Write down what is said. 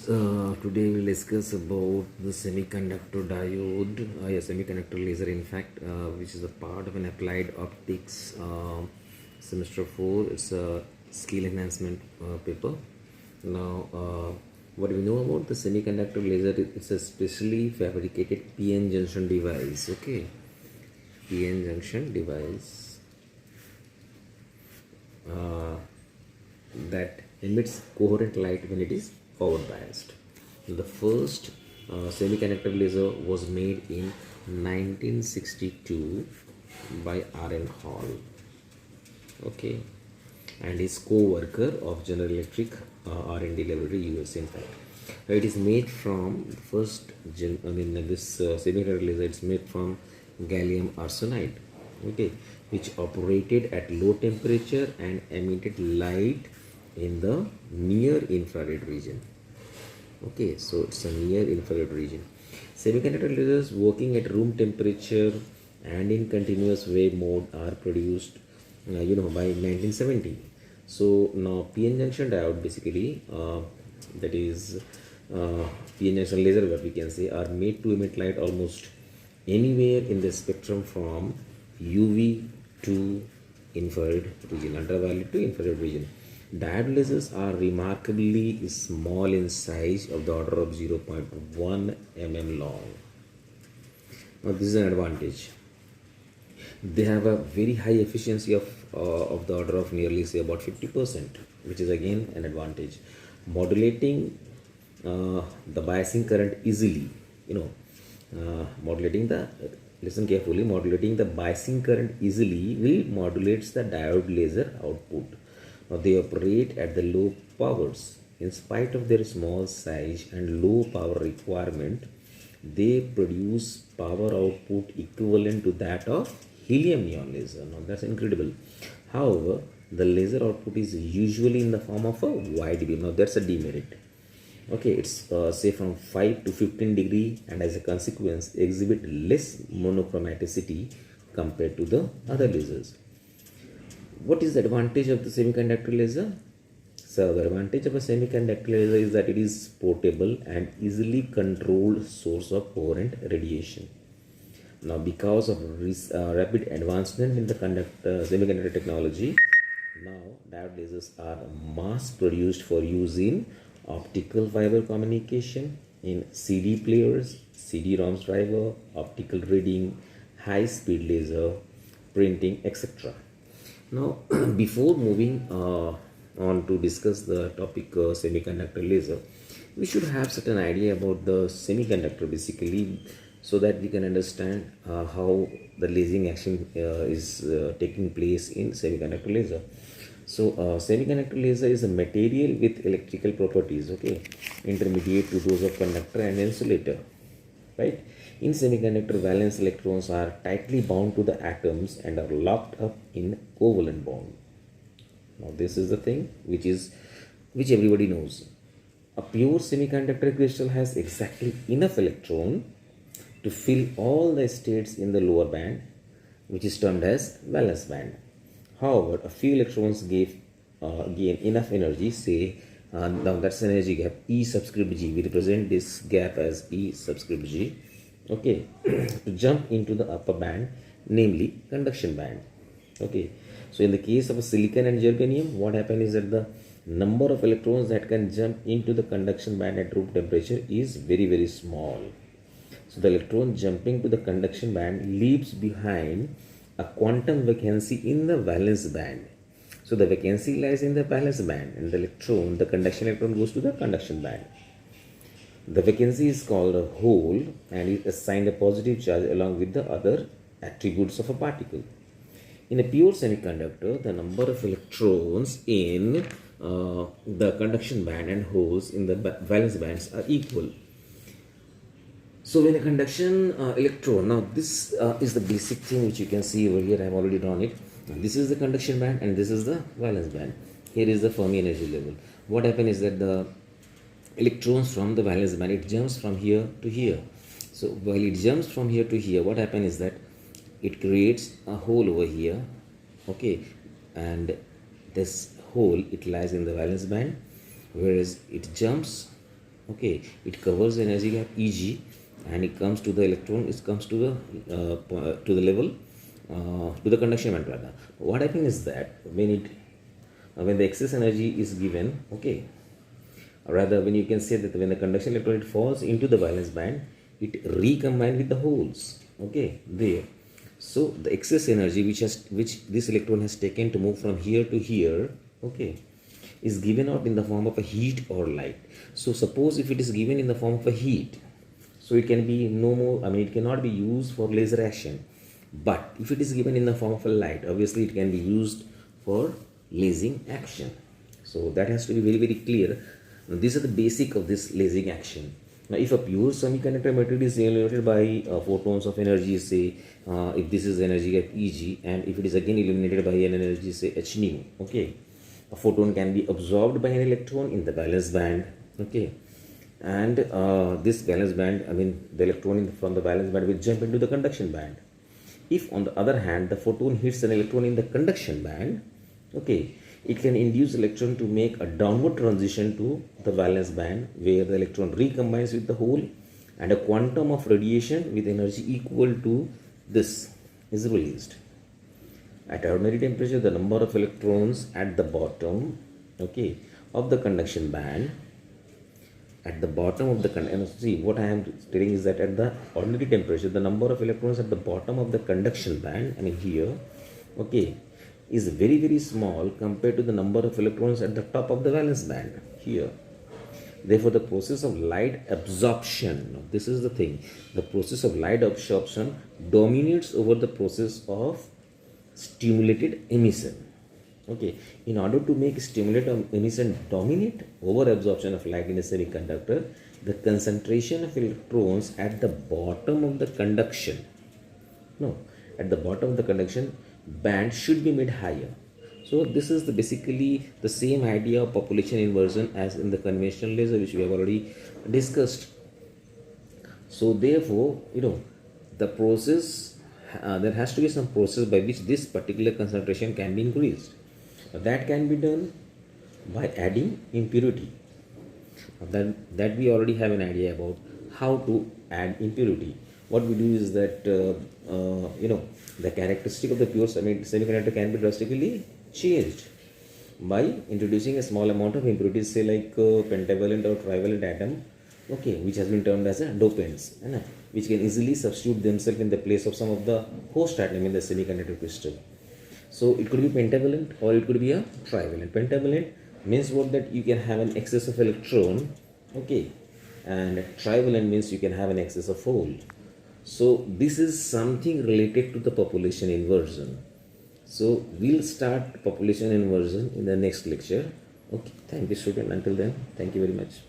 Today we'll discuss about the semiconductor diode, semiconductor laser, in fact, which is a part of an applied optics semester 4. It's a skill enhancement paper. Now, what we know about the semiconductor laser, it's a specially fabricated PN junction device. Okay, PN junction device that emits coherent light when it is forward biased. The first semiconductor laser was made in 1962 by R.N. Hall, okay, and his co-worker of General Electric R&D laboratory, USA. In fact, it is made from this semiconductor laser. It's made from gallium arsenide, okay, which operated at low temperature and emitted light in the near infrared region. Okay, so it's a near infrared region. Semiconductor lasers working at room temperature and in continuous wave mode are produced by 1970. So now PN junction diode, basically that is PN junction laser, what we can say, are made to emit light almost anywhere in the spectrum from UV to infrared region, ultraviolet to infrared region. Diode lasers are remarkably small in size, of the order of 0.1 mm long. Now this is an advantage. They have a very high efficiency of the order of nearly, say, about 50%, which is again an advantage. Modulating the biasing current easily, modulating the biasing current easily will modulates the diode laser output. Now they operate at the low powers. In spite of their small size and low power requirement, they produce power output equivalent to that of helium neon laser. Now that's incredible. However, the laser output is usually in the form of a wide beam. Now that's a demerit. Okay, it's say from 5 to 15 degree, and as a consequence exhibit less monochromaticity compared to the other lasers. What is the advantage of the semiconductor laser? So the advantage of a semiconductor laser is that it is portable and easily controlled source of coherent radiation. Now, because of rapid advancement in the semiconductor technology, now diode lasers are mass produced for use in optical fiber communication, in CD players, CD-ROMs driver, optical reading, high-speed laser, printing, etc. Now, before moving on to discuss the topic semiconductor laser, we should have certain idea about the semiconductor, basically, so that we can understand how the lasing action is taking place in semiconductor laser. So semiconductor laser is a material with electrical properties, okay, intermediate to those of conductor and insulator, right? In semiconductor, valence electrons are tightly bound to the atoms and are locked up in covalent bond. Now this is the thing which everybody knows. A pure semiconductor crystal has exactly enough electron to fill all the states in the lower band, which is termed as valence band. However, a few electrons gain enough energy, say, now that's an energy gap, E subscript G. We represent this gap as E subscript G, okay, to jump into the upper band, namely conduction band. Okay, so in the case of a silicon and germanium, what happens is that the number of electrons that can jump into the conduction band at room temperature is very, very small. So the electron jumping to the conduction band leaves behind a quantum vacancy in the valence band. So the vacancy lies in the valence band, and the conduction electron goes to the conduction band. The vacancy is called a hole and is assigned a positive charge along with the other attributes of a particle. In a pure semiconductor, the number of electrons in the conduction band and holes in the valence bands are equal. So when a conduction electron, now this is the basic thing which you can see over here. I have already drawn it. This is the conduction band and this is the valence band. Here is the Fermi energy level. What happens is that the electrons from the valence band, it jumps from here to here. So while it jumps from here to here, what happens is that it creates a hole over here, okay, and this hole, it lies in the valence band, whereas it jumps Okay, it covers the energy gap Eg, and it comes to the electron. It comes to the to the level to the conduction band rather. What happens is that when the excess energy is given, okay, rather when you can say that when the conduction electron it falls into the valence band, it recombines with the holes. Okay, there. So the excess energy which this electron has taken to move from here to here, okay, is given out in the form of a heat or light. So suppose if it is given in the form of a heat, so it can be no more, I mean it cannot be used for laser action. But if it is given in the form of a light, obviously it can be used for lasing action. So that has to be very very clear. Now, these are the basic of this lasing action. Now if a pure semiconductor material is illuminated by photons of energy, say if this is energy gap Eg, and if it is again illuminated by an energy say h nu, okay, a photon can be absorbed by an electron in the valence band, okay, and this valence band, I mean the electron from the valence band will jump into the conduction band. If on the other hand the photon hits an electron in the conduction band, okay, it can induce electron to make a downward transition to the valence band where the electron recombines with the hole, and a quantum of radiation with energy equal to this is released. At ordinary temperature, the number of electrons at the bottom, okay, of the conduction band, at the bottom of the see what I am telling is that at the ordinary temperature, the number of electrons at the bottom of the conduction band, I mean here, okay, is very very small compared to the number of electrons at the top of the valence band here. Therefore, the process of light absorption, this is the thing, the process of light absorption dominates over the process of stimulated emission. Okay, in order to make stimulated emission dominate over absorption of light in a semiconductor, the concentration of electrons at the bottom of the conduction, no, at the bottom of the conduction band should be made higher. So this is basically the same idea of population inversion as in the conventional laser, which we have already discussed. So therefore, the process, there has to be some process by which this particular concentration can be increased. That can be done by adding impurity. That we already have an idea about how to add impurity. What we do is that the characteristic of the pure semiconductor can be drastically changed by introducing a small amount of impurities, say like pentavalent or trivalent atom, okay, which has been termed as a dopants, which can easily substitute themselves in the place of some of the host atom in the semiconductor crystal. So it could be pentavalent or it could be a trivalent. Pentavalent means what, that you can have an excess of electron, okay, and trivalent means you can have an excess of hole. So this is something related to the population inversion. So we'll start population inversion in the next lecture. Okay, thank you student. Until then, thank you very much.